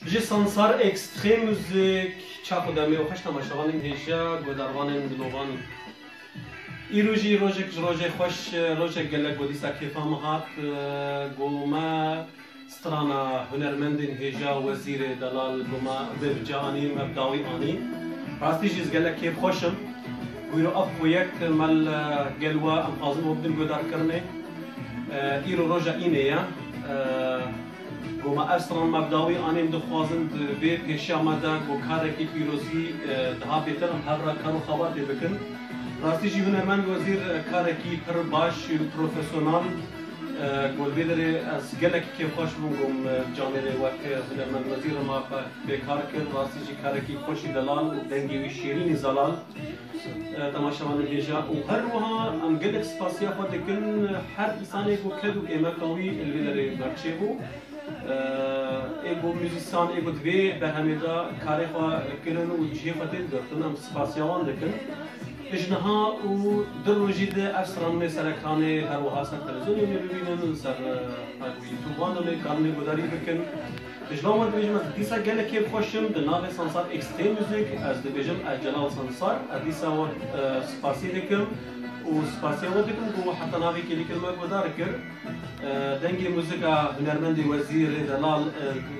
جي سانسار اكستريم موزيك تشاكو دامي وخش تماشاوان هيجا غوداروان بلوغان ایروژی روژه خوش روژه گله گودیسا کیفا مهات گوما سترانا هنرمندین هجا وزیر دلال گوما برجانی مبداوی آنی راستی جیز گله کیف خوشم گویرو اف خویک مال گلوا ام قازم وبدن گودار کرنه ایرو روژه اینه یا گوما افسران مبداوی آنیم دخوازند به پیشی آمده گو کارکی پیروزی دها بیتر هر را کارو خواب بکن راستی جی هنرمند وزیر کارکی پر باش پروفسیونال گل بیدره از گلکی که خوش بونگم جامعه وقت هنرمند وزیر ما به کار کرد راستی جی کارکی خوشی دلال و دنگی و شیرینی زلال تماشاوان بیجا و هر روها ام گلک سپاسیا خود کن هر انسانی کو کدو ایمکاوی البیدره برچه بو ایگو موزیسان ایگو دوی به همیدا کاری خواه کرن و جیه خودت دارتون ام سپاسیاوان دکن اجنها و دروجید افسران سرکانه هر وها سر تلویزیونی میبینن سر یوتیوبان و کانال گذاری بکن اجنها ورد بیجم از دیسا گله که خوشم دناغ سانسار اکستریم موزیک از بیجم از جلال سانسار از دیسا ورد سپاسی دکم و سپاسی ورد دکم که حتی ناوی کلی کلمه گذار کر دنگی موزیکا هنرمندی وزیر دلال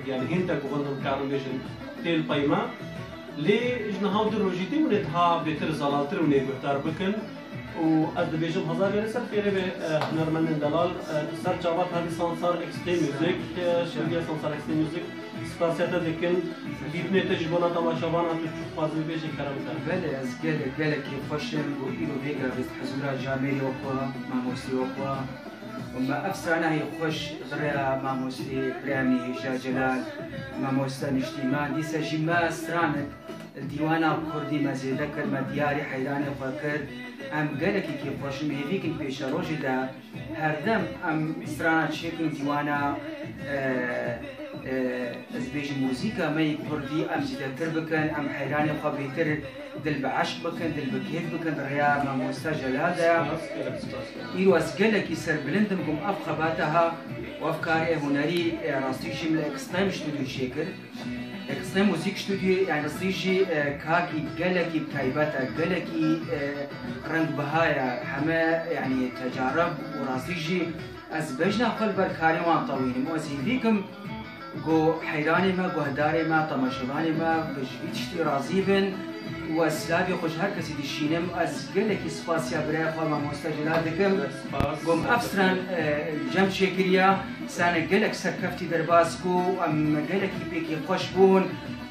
یعنی هنده گوندم کارم بیجم تیل پایما لی اجنها در روجیتی ونتها بهتر زلالتر ونگفتار بکن و از دبیجم هزار یعنی سر فیره به هنرمند دلال سر جواب همی سانسار اکستریم موزیک شرگی سانسار اکستریم موزیک سپاسیت دکن بیتنه تجربه تماشاوان هم فاضل بیجی کرم کن. بله از گله که خوشم و ایرو دیگر بست حضور جامعه وقوا ماموسی وقوا وما أفسرنا هي خوش غرا ماموسي برامي هجا جلال ماموستا نجتماع ديسا جما ستراند ديوانا كردي مزيدا كلمة دياري حيراني فكر ام قالكي كيف خوش مهيفيكن بيشا روجي دا هردم ام سترانا شكل ديوانا از بيج موسيقى ماي كردي ام زيدا تربكن ام حيراني خبيتر دل بعشق بكن دل بكيف بكن ريا ماموستا جلال دا إيرو أسجلك يسر بلندمكم أفخباتها وأفكار هنري راستيجي من الإكستريم استوديو شكر إكستريم موسيقى استوديو يعني راستيجي كاكي جلكي بتايباتا جلكي رنگ بهايا حما يعني تجارب وراستيجي أزبجنا قلب الكاري وان طويل مؤسسيكم جو حيراني ما جو هداري ما طمشباني ما بجبيتشتي رازيبن وسلافي خوش هر کسی دیشینم از گلکی سپاسیا برای خواهم مستجلات دکم گم افسران جمع شکریا سان گلک سرکفتی در باسکو ام گلکی بیکی خوش بون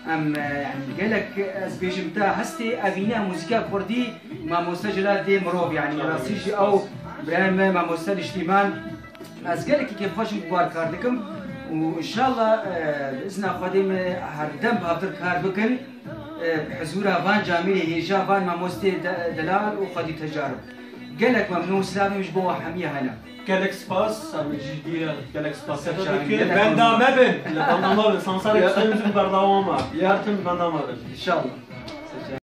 ام يعني قالك از بيجم تا هستي افينا موسيقى كردي ما مستجلات دي مروب يعني راسيجي او برايم ما مستجل اجتماع از قالك كيف خوش بوار كاردكم وان شاء الله باذن قادم هردم بهدر كار بكن بحضور فان جامعي هيجا فان ماموستي دلال وخدي تجارب قالك ممنوع سلامي مش بوا حمية هنا قالك سباس من جديد قالك سباس بندا ما بن بندا ما بن سانسار اكستريم برداوما يارتم بندا ما بن ان شاء الله